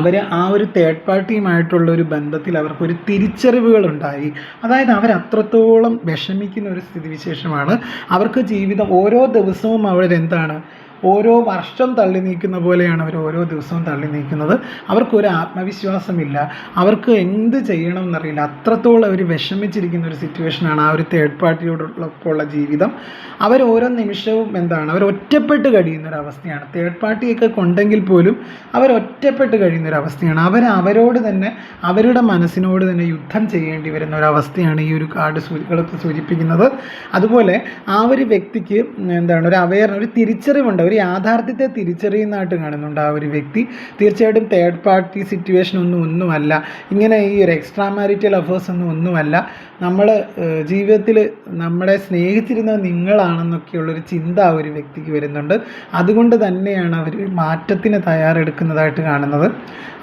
അവർ ആ ഒരു തേർഡ് പാർട്ടിയുമായിട്ടുള്ളൊരു ബന്ധത്തിൽ അവർക്കൊരു തിരിച്ചറിവുകളുണ്ടായി. അതായത് അവരത്രത്തോളം വിഷമിക്കുന്ന ഒരു സ്ഥിതിവിശേഷമാണ്. അവർക്ക് ജീവിതം ഓരോ ദിവസവും അവരെന്താണ് ഓരോ വർഷം തള്ളി നീക്കുന്ന പോലെയാണ് അവർ ഓരോ ദിവസവും തള്ളി നീക്കുന്നത്. അവർക്കൊരു ആത്മവിശ്വാസമില്ല, അവർക്ക് എന്ത് ചെയ്യണം എന്നറിയില്ല. അത്രത്തോളം അവർ വിഷമിച്ചിരിക്കുന്ന ഒരു സിറ്റുവേഷനാണ് ആ ഒരു തേർഡ് പാർട്ടിയോടൊപ്പമുള്ള ജീവിതം. അവർ ഓരോ നിമിഷവും അവർ ഒറ്റപ്പെട്ട് കഴിയുന്നൊരവസ്ഥയാണ്. തേർഡ് പാർട്ടിയൊക്കെ കൊണ്ടെങ്കിൽ പോലും അവർ ഒറ്റപ്പെട്ട് കഴിയുന്നൊരവസ്ഥയാണ്. അവരോട് തന്നെ, അവരുടെ മനസ്സിനോട് തന്നെ യുദ്ധം ചെയ്യേണ്ടി വരുന്ന ഒരവസ്ഥയാണ് ഈ ഒരു കാർഡ് സൂചിപ്പിക്കുന്നത്. അതുപോലെ ആ ഒരു വ്യക്തിക്ക് ഒരു തിരിച്ചറിവുണ്ട്, ഒരു യാഥാർത്ഥ്യത്തെ തിരിച്ചറിയുന്നതായിട്ട് കാണുന്നുണ്ട് ആ ഒരു വ്യക്തി. തീർച്ചയായിട്ടും തേർഡ് പാർട്ടി സിറ്റുവേഷൻ ഒന്നുമല്ല, ഇങ്ങനെ ഈ ഒരു എക്സ്ട്രാ മാരിറ്റൽ അഫേഴ്സ് ഒന്നുമല്ല. നമ്മൾ ജീവിതത്തിൽ നമ്മളെ സ്നേഹിച്ചിരുന്നത് നിങ്ങളാണെന്നൊക്കെയുള്ളൊരു ചിന്ത ആ ഒരു വ്യക്തിക്ക് വരുന്നുണ്ട്. അതുകൊണ്ട് തന്നെയാണ് അവർ മാറ്റത്തിന് തയ്യാറെടുക്കുന്നതായിട്ട് കാണുന്നത്.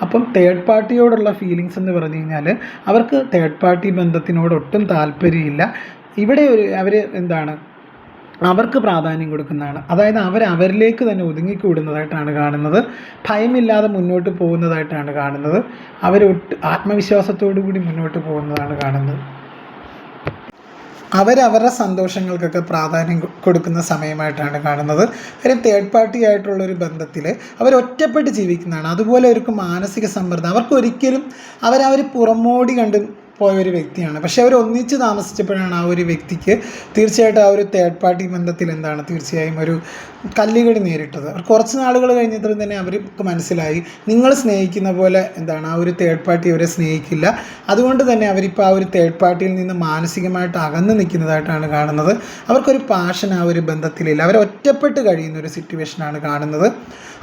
അപ്പം തേർഡ് പാർട്ടിയോടുള്ള ഫീലിങ്സ് എന്ന് പറഞ്ഞു കഴിഞ്ഞാൽ അവർക്ക് തേർഡ് പാർട്ടി ബന്ധത്തിനോട് ഒട്ടും താല്പര്യമില്ല. ഇവിടെ അവർക്ക് പ്രാധാന്യം കൊടുക്കുന്നതാണ്. അതായത് അവരിലേക്ക് തന്നെ ഒതുങ്ങിക്കൂടുന്നതായിട്ടാണ് കാണുന്നത്. ഭയമില്ലാതെ മുന്നോട്ട് പോകുന്നതായിട്ടാണ് കാണുന്നത്. ആത്മവിശ്വാസത്തോടു കൂടി മുന്നോട്ട് പോകുന്നതാണ് കാണുന്നത്. അവരവരുടെ സന്തോഷങ്ങൾക്കൊക്കെ പ്രാധാന്യം കൊടുക്കുന്ന സമയമായിട്ടാണ് കാണുന്നത്. കാര്യം തേർഡ് പാർട്ടി ആയിട്ടുള്ളൊരു ബന്ധത്തിൽ ഒറ്റപ്പെട്ട് ജീവിക്കുന്നതാണ്. അതുപോലെ അവർക്ക് മാനസിക സമ്മർദ്ദം, അവർക്കൊരിക്കലും അവർ പുറമോടി കണ്ട് പോയൊരു വ്യക്തിയാണ്. പക്ഷെ അവർ ഒന്നിച്ച് താമസിച്ചപ്പോഴാണ് ആ ഒരു വ്യക്തിക്ക് തീർച്ചയായിട്ടും ആ ഒരു തേർഡ് പാർട്ടി ബന്ധത്തിൽ തീർച്ചയായും ഒരു കല്ലുകടി നേരിട്ടത്. അവർ കുറച്ച് നാളുകൾ കഴിഞ്ഞപ്പോൾ തന്നെ അവർക്ക് മനസ്സിലായി, നിങ്ങൾ സ്നേഹിക്കുന്ന പോലെ ആ ഒരു തേർഡ് പാർട്ടി അവരെ സ്നേഹിക്കില്ല. അതുകൊണ്ട് തന്നെ അവരിപ്പോൾ ആ ഒരു തേർഡ് പാർട്ടിയിൽ നിന്ന് മാനസികമായിട്ട് അകന്ന് നിൽക്കുന്നതായിട്ടാണ് കാണുന്നത്. അവർക്കൊരു പാഷൻ ആ ഒരു ബന്ധത്തിലില്ല. അവർ ഒറ്റപ്പെട്ട് കഴിയുന്ന ഒരു സിറ്റുവേഷനാണ് കാണുന്നത്.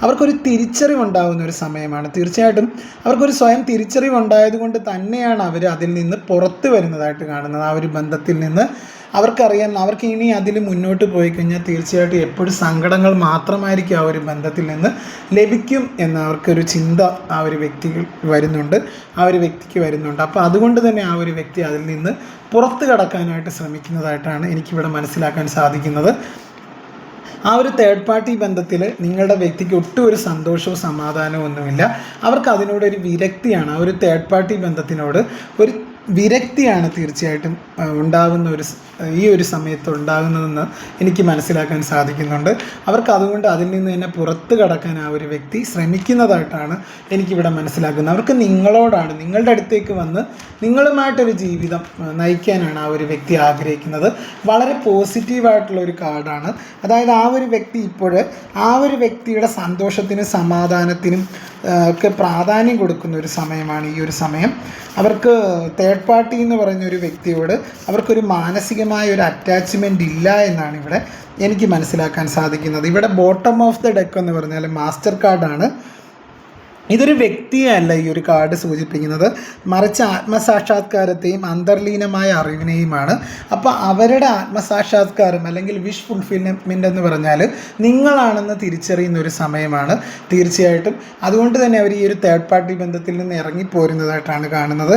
അവർക്കൊരു തിരിച്ചറിവുണ്ടാകുന്ന ഒരു സമയമാണ്. തീർച്ചയായിട്ടും അവർക്കൊരു സ്വയം തിരിച്ചറിവുണ്ടായതുകൊണ്ട് തന്നെയാണ് അവർ അതിൽ നിന്ന് പുറത്ത് വരുന്നതായിട്ട് കാണുന്നത്. ആ ഒരു ബന്ധത്തിൽ നിന്ന് അവർക്കറിയാം, അവർക്ക് ഇനി അതിൽ മുന്നോട്ട് പോയി കഴിഞ്ഞാൽ തീർച്ചയായിട്ടും എപ്പോഴും സങ്കടങ്ങൾ മാത്രമായിരിക്കും ആ ഒരു ബന്ധത്തിൽ നിന്ന് ലഭിക്കും എന്ന അവർക്കൊരു ചിന്ത ആ ഒരു വ്യക്തിക്ക് വരുന്നുണ്ട്. അപ്പോൾ അതുകൊണ്ട് തന്നെ ആ ഒരു വ്യക്തി അതിൽ നിന്ന് പുറത്ത് കടക്കാനായിട്ട് ശ്രമിക്കുന്നതായിട്ടാണ് എനിക്കിവിടെ മനസ്സിലാക്കാൻ സാധിക്കുന്നത്. ആ ഒരു തേർഡ് പാർട്ടി ബന്ധത്തിൽ നിങ്ങളുടെ വ്യക്തിക്ക് ഒട്ടും ഒരു സന്തോഷവും സമാധാനവും ഒന്നുമില്ല. അവർക്ക് അതിനോടൊരു വിരക്തിയാണ്. ആ ഒരു തേർഡ് പാർട്ടി ബന്ധത്തിനോട് ഒരു വിരക്തിയാണ് തീർച്ചയായിട്ടും ഈ ഒരു സമയത്ത് ഉണ്ടാകുന്നതെന്ന് എനിക്ക് മനസ്സിലാക്കാൻ സാധിക്കുന്നുണ്ട്. അവർക്ക് അതുകൊണ്ട് അതിൽ നിന്ന് തന്നെ പുറത്ത് കടക്കാൻ ആ ഒരു വ്യക്തി ശ്രമിക്കുന്നതായിട്ടാണ് എനിക്കിവിടെ മനസ്സിലാക്കുന്നത്. അവർക്ക് നിങ്ങളോടാണ്, നിങ്ങളുടെ അടുത്തേക്ക് വന്ന് നിങ്ങളുമായിട്ടൊരു ജീവിതം നയിക്കാനാണ് ആ ഒരു വ്യക്തി ആഗ്രഹിക്കുന്നത്. വളരെ പോസിറ്റീവായിട്ടുള്ളൊരു കാർഡാണ്. അതായത് ആ ഒരു വ്യക്തി ആ ഒരു വ്യക്തിയുടെ സന്തോഷത്തിനും സമാധാനത്തിനും ഒക്കെ പ്രാധാന്യം കൊടുക്കുന്ന ഒരു സമയമാണ് ഈ ഒരു സമയം. അവർക്ക് തേർഡ് പാർട്ടി എന്ന് പറയുന്ന ഒരു വ്യക്തിയോട് അവർക്കൊരു മാനസികമായ ഒരു അറ്റാച്ച്മെൻ്റ് ഇല്ല എന്നാണ് ഇവിടെ എനിക്ക് മനസ്സിലാക്കാൻ സാധിക്കുന്നത്. ഇവിടെ ബോട്ടം ഓഫ് ദ ഡെക്ക് എന്ന് പറഞ്ഞാൽ മാസ്റ്റർ കാർഡാണ്. ഇതൊരു വ്യക്തിയല്ല ഈ ഒരു കാർഡ് സൂചിപ്പിക്കുന്നത്, മറിച്ച് ആത്മസാക്ഷാത്കാരത്തെയും അന്തർലീനമായ അറിവിനെയുമാണ്. അപ്പോൾ അവരുടെ ആത്മസാക്ഷാത്കാരം അല്ലെങ്കിൽ വിഷ് ഫുൾഫിൽമെൻ്റ് എന്ന് പറഞ്ഞാൽ നിങ്ങളാണെന്ന് തിരിച്ചറിയുന്ന ഒരു സമയമാണ് തീർച്ചയായിട്ടും. അതുകൊണ്ട് തന്നെ അവർ ഈ ഒരു തേർഡ് പാർട്ടി ബന്ധത്തിൽ നിന്ന് ഇറങ്ങിപ്പോരുന്നതായിട്ടാണ് കാണുന്നത്.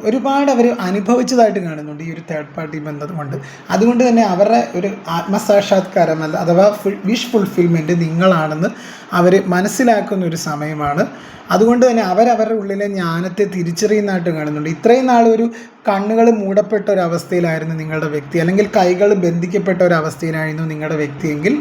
ഒരുപാട് അവർ അനുഭവിച്ചതായിട്ട് കാണുന്നുണ്ട് ഈ ഒരു തേർഡ് പാർട്ടി ബന്ധം കൊണ്ട്. അതുകൊണ്ട് തന്നെ അവരുടെ ഒരു ആത്മസാക്ഷാത്കാരം അഥവാ വിഷ് ഫുൾഫിൽമെൻറ്റ് നിങ്ങളാണെന്ന് അവർ മനസ്സിലാക്കുന്ന ഒരു സമയമാണ്. അതുകൊണ്ട് തന്നെ അവരവരുടെ ഉള്ളിലെ ജ്ഞാനത്തെ തിരിച്ചറിയുന്നതായിട്ട് കാണുന്നുണ്ട്. ഇത്രയും നാൾ ഒരു കണ്ണുകൾ മൂടപ്പെട്ട ഒരവസ്ഥയിലായിരുന്നു നിങ്ങളുടെ വ്യക്തി, അല്ലെങ്കിൽ കൈകൾ ബന്ധിക്കപ്പെട്ട ഒരവസ്ഥയിലായിരുന്നു നിങ്ങളുടെ വ്യക്തിയെങ്കിൽ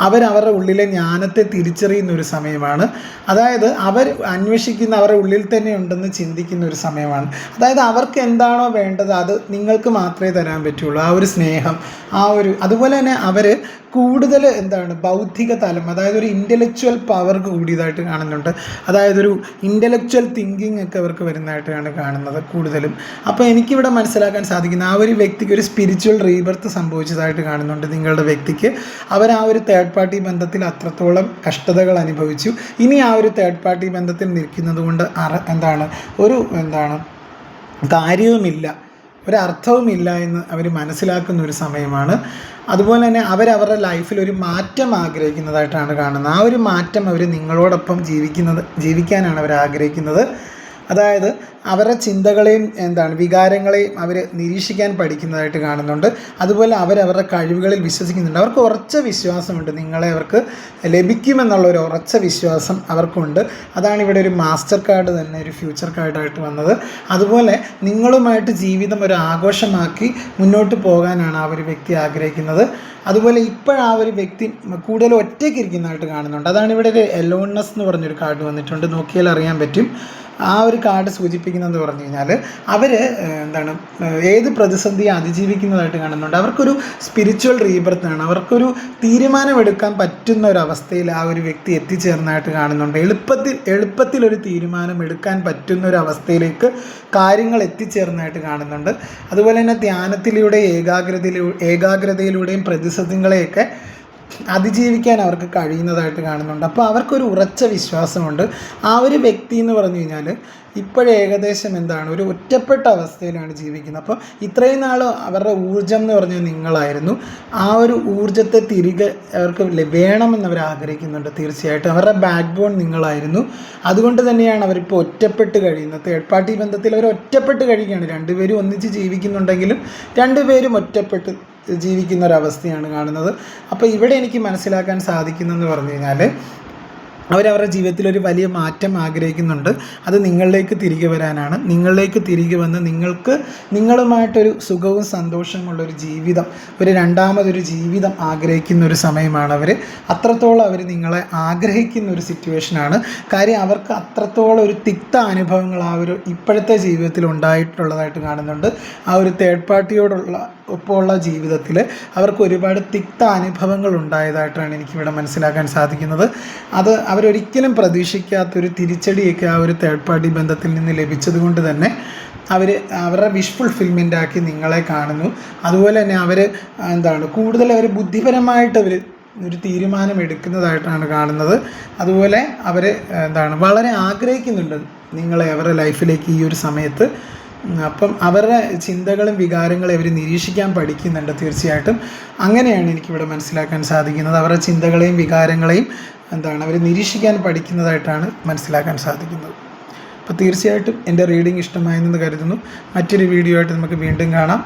അവരവരുടെ ഉള്ളിലെ ജ്ഞാനത്തെ തിരിച്ചറിയുന്ന ഒരു സമയമാണ്. അതായത് അവർ അന്വേഷിക്കുന്ന അവരുടെ ഉള്ളിൽ തന്നെ ഉണ്ടെന്ന് ചിന്തിക്കുന്ന ഒരു സമയമാണ്. അതായത് അവർക്ക് എന്താണോ വേണ്ടത് അത് നിങ്ങൾക്ക് മാത്രമേ തരാൻ പറ്റുള്ളൂ. ആ ഒരു സ്നേഹം, അതുപോലെ തന്നെ അവർ കൂടുതൽ ബൗദ്ധിക തലം, അതായത് ഒരു ഇൻ്റലക്ച്വൽ പവർ കൂടിയതായിട്ട് കാണുന്നുണ്ട്. അതായത് ഒരു ഇൻ്റലക്ച്വൽ തിങ്കിങ് ഒക്കെ അവർക്ക് വരുന്നതായിട്ടാണ് കാണുന്നത് കൂടുതലും. അപ്പോൾ എനിക്കിവിടെ മനസ്സിലാക്കാൻ സാധിക്കുന്ന ആ ഒരു വ്യക്തിക്ക് ഒരു സ്പിരിച്വൽ റീബർത്ത് സംഭവിച്ചതായിട്ട് കാണുന്നുണ്ട് നിങ്ങളുടെ വ്യക്തിക്ക്. അവർ ആ ഒരു തേർഡ് പാർട്ടി ബന്ധത്തിൽ അത്രത്തോളം കഷ്ടതകൾ അനുഭവിച്ചു. ഇനി ആ ഒരു തേർഡ് പാർട്ടി ബന്ധത്തിൽ നിൽക്കുന്നത് കൊണ്ട് കാര്യവുമില്ല, ഒരർത്ഥവുമില്ല എന്ന് അവർ മനസ്സിലാക്കുന്ന ഒരു സമയമാണ്. അതുപോലെ തന്നെ അവരവരുടെ ലൈഫിൽ ഒരു മാറ്റം ആഗ്രഹിക്കുന്നതായിട്ടാണ് കാണുന്നത്. ആ ഒരു മാറ്റം അവർ നിങ്ങളോടൊപ്പം ജീവിക്കാനാണ് അവർ ആഗ്രഹിക്കുന്നത്. അതായത് അവരുടെ ചിന്തകളെയും വികാരങ്ങളെയും അവർ നിരീക്ഷിക്കാൻ പഠിക്കുന്നതായിട്ട് കാണുന്നുണ്ട്. അതുപോലെ അവരവരുടെ കഴിവുകളിൽ വിശ്വസിക്കുന്നുണ്ട്. അവർക്ക് ഉറച്ച വിശ്വാസമുണ്ട്, നിങ്ങളെ അവർക്ക് ലഭിക്കുമെന്നുള്ളൊരു ഉറച്ച വിശ്വാസം അവർക്കുണ്ട്. അതാണ് ഇവിടെ ഒരു മാസ്റ്റർ കാർഡ് തന്നെ ഒരു ഫ്യൂച്ചർ കാർഡായിട്ട് വന്നത്. അതുപോലെ നിങ്ങളുമായിട്ട് ജീവിതം ഒരു ആഘോഷമാക്കി മുന്നോട്ട് പോകാനാണ് ആ ഒരു വ്യക്തി ആഗ്രഹിക്കുന്നത്. അതുപോലെ ഇപ്പോഴാ ഒരു വ്യക്തി കൂടുതൽ ഒറ്റയ്ക്ക് ഇരിക്കുന്നതായിട്ട് കാണുന്നുണ്ട്. അതാണ് ഇവിടെ ഒരു എലോൺനെസ് എന്ന് പറഞ്ഞൊരു കാർഡ് വന്നിട്ടുണ്ട്. നോക്കിയാൽ അറിയാൻ പറ്റും. ആ ഒരു കാർഡ് സൂചിപ്പിക്കുന്നതെന്ന് പറഞ്ഞു കഴിഞ്ഞാൽ അവർ ഏത് പ്രതിസന്ധിയെ അതിജീവിക്കുന്നതായിട്ട് കാണുന്നുണ്ട്. അവർക്കൊരു സ്പിരിച്വൽ റീബർത്താണ്. അവർക്കൊരു തീരുമാനമെടുക്കാൻ പറ്റുന്ന ഒരു അവസ്ഥയിൽ ആ ഒരു വ്യക്തി എത്തിച്ചേർന്നതായിട്ട് കാണുന്നുണ്ട്. എളുപ്പത്തിൽ ഒരു തീരുമാനം എടുക്കാൻ പറ്റുന്ന ഒരു അവസ്ഥയിലേക്ക് കാര്യങ്ങൾ എത്തിച്ചേർന്നതായിട്ട് കാണുന്നുണ്ട്. അതുപോലെ തന്നെ ധ്യാനത്തിലൂടെ ഏകാഗ്രതയിലൂടെയും പ്രതിസന്ധികളെയൊക്കെ അതിജീവിക്കാൻ അവർക്ക് കഴിയുന്നതായിട്ട് കാണുന്നുണ്ട്. അപ്പോൾ അവർക്കൊരു ഉറച്ച വിശ്വാസമുണ്ട്. ആ ഒരു വ്യക്തി എന്ന് പറഞ്ഞു കഴിഞ്ഞാൽ ഇപ്പോഴേകദേശം ഒരു ഒറ്റപ്പെട്ട അവസ്ഥയിലാണ് ജീവിക്കുന്നത്. അപ്പോൾ ഇത്രയും നാൾ അവരുടെ ഊർജം എന്ന് പറഞ്ഞാൽ നിങ്ങളായിരുന്നു. ആ ഒരു ഊർജത്തെ തിരികെ അവർക്ക് വേണമെന്ന് അവർ ആഗ്രഹിക്കുന്നുണ്ട്. തീർച്ചയായിട്ടും അവരുടെ ബാക്ക് ബോൺ നിങ്ങളായിരുന്നു. അതുകൊണ്ട് തന്നെയാണ് അവരിപ്പോൾ ഒറ്റപ്പെട്ട് കഴിയുന്നത്. തേർഡ് പാർട്ടി ബന്ധത്തിൽ അവർ ഒറ്റപ്പെട്ട് കഴിയുകയാണ്. രണ്ടുപേരും ഒന്നിച്ച് ജീവിക്കുന്നുണ്ടെങ്കിലും രണ്ടുപേരും ഒറ്റപ്പെട്ട് ജീവിക്കുന്ന ഒരവസ്ഥയാണ് കാണുന്നത്. അപ്പോൾ ഇവിടെ എനിക്ക് മനസ്സിലാക്കാൻ സാധിക്കുന്നതെന്ന് പറഞ്ഞു കഴിഞ്ഞാൽ അവരവരുടെ ജീവിതത്തിലൊരു വലിയ മാറ്റം ആഗ്രഹിക്കുന്നുണ്ട്. അത് നിങ്ങളിലേക്ക് തിരികെ വരാനാണ്. നിങ്ങളിലേക്ക് തിരികെ വന്ന് നിങ്ങളുമായിട്ടൊരു സുഖവും സന്തോഷമുള്ളൊരു ജീവിതം, രണ്ടാമതൊരു ജീവിതം ആഗ്രഹിക്കുന്ന ഒരു സമയമാണ് അവർ. അത്രത്തോളം അവർ നിങ്ങളെ ആഗ്രഹിക്കുന്ന ഒരു സിറ്റുവേഷനാണ്. കാര്യം അവർക്ക് അത്രത്തോളം ഒരു തിക്ത അനുഭവങ്ങൾ ആ ഒരു ഇപ്പോഴത്തെ ജീവിതത്തിൽ ഉണ്ടായിട്ടുള്ളതായിട്ട് കാണുന്നുണ്ട്. ആ ഒരു തേർഡ് പാർട്ടിയോടുള്ള ഒപ്പമുള്ള ജീവിതത്തിൽ അവർക്ക് ഒരുപാട് തിക്ത അനുഭവങ്ങൾ ഉണ്ടായതായിട്ടാണ് എനിക്കിവിടെ മനസ്സിലാക്കാൻ സാധിക്കുന്നത്. അത് അവരൊരിക്കലും പ്രതീക്ഷിക്കാത്തൊരു തിരിച്ചടിയൊക്കെ ആ ഒരു തേർഡ് പാർട്ടി ബന്ധത്തിൽ നിന്ന് ലഭിച്ചത് കൊണ്ട് തന്നെ അവരുടെ വിഷ് ഫുൾഫിൽമെൻ്റ് ആക്കി നിങ്ങളെ കാണുന്നു. അതുപോലെ തന്നെ കൂടുതൽ ബുദ്ധിപരമായിട്ട് ഒരു തീരുമാനം എടുക്കുന്നതായിട്ടാണ് കാണുന്നത്. അതുപോലെ അവർ വളരെ ആഗ്രഹിക്കുന്നുണ്ട് നിങ്ങളെ അവരുടെ ലൈഫിലേക്ക് ഈ ഒരു സമയത്ത്. അപ്പം അവരുടെ ചിന്തകളും വികാരങ്ങളും അവർ നിരീക്ഷിക്കാൻ പഠിക്കുന്നുണ്ട്. തീർച്ചയായിട്ടും അങ്ങനെയാണ് എനിക്കിവിടെ മനസ്സിലാക്കാൻ സാധിക്കുന്നത്. അവരുടെ ചിന്തകളെയും വികാരങ്ങളെയും അവർ നിരീക്ഷിക്കാൻ പഠിക്കുന്നതായിട്ടാണ് മനസ്സിലാക്കാൻ സാധിക്കുന്നത്. അപ്പോൾ തീർച്ചയായിട്ടും എൻ്റെ റീഡിംഗ് ഇഷ്ടമായെന്ന് കരുതുന്നു. മറ്റൊരു വീഡിയോ ആയിട്ട് നമുക്ക് വീണ്ടും കാണാം.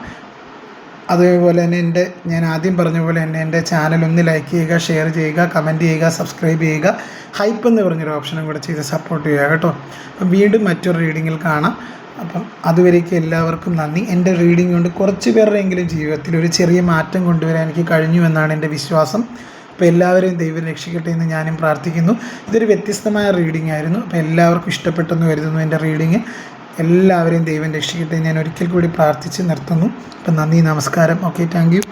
അതേപോലെ തന്നെ ഞാൻ ആദ്യം പറഞ്ഞ പോലെ തന്നെ എൻ്റെ ചാനൽ ഒന്ന് ലൈക്ക് ചെയ്യുക, ഷെയർ ചെയ്യുക, കമൻറ്റ് ചെയ്യുക, സബ്സ്ക്രൈബ് ചെയ്യുക, ഹൈപ്പ് എന്ന് പറഞ്ഞൊരു ഓപ്ഷനും കൂടെ ചെയ്ത് സപ്പോർട്ട് ചെയ്യുക കേട്ടോ. അപ്പം വീണ്ടും മറ്റൊരു റീഡിങ്ങിൽ കാണാം. അപ്പം അതുവരേക്കും എല്ലാവർക്കും നന്ദി. എൻ്റെ റീഡിംഗ് കൊണ്ട് കുറച്ച് പേരുടെയെങ്കിലും ജീവിതത്തിൽ ഒരു ചെറിയ മാറ്റം കൊണ്ടുവരാൻ എനിക്ക് കഴിഞ്ഞു എന്നാണ് എൻ്റെ വിശ്വാസം. അപ്പോൾ എല്ലാവരെയും ദൈവം രക്ഷിക്കട്ടെ എന്ന് ഞാനും പ്രാർത്ഥിക്കുന്നു. ഇതൊരു വ്യത്യസ്തമായ റീഡിംഗ് ആയിരുന്നു. അപ്പോൾ എല്ലാവർക്കും ഇഷ്ടപ്പെട്ടെന്ന് കരുതുന്നു എൻ്റെ റീഡിങ്. എല്ലാവരെയും ദൈവം രക്ഷിക്കട്ടെ ഞാൻ ഒരിക്കൽ കൂടി പ്രാർത്ഥിച്ച് നിർത്തുന്നു. അപ്പം നന്ദി, നമസ്കാരം. Okay, thank you.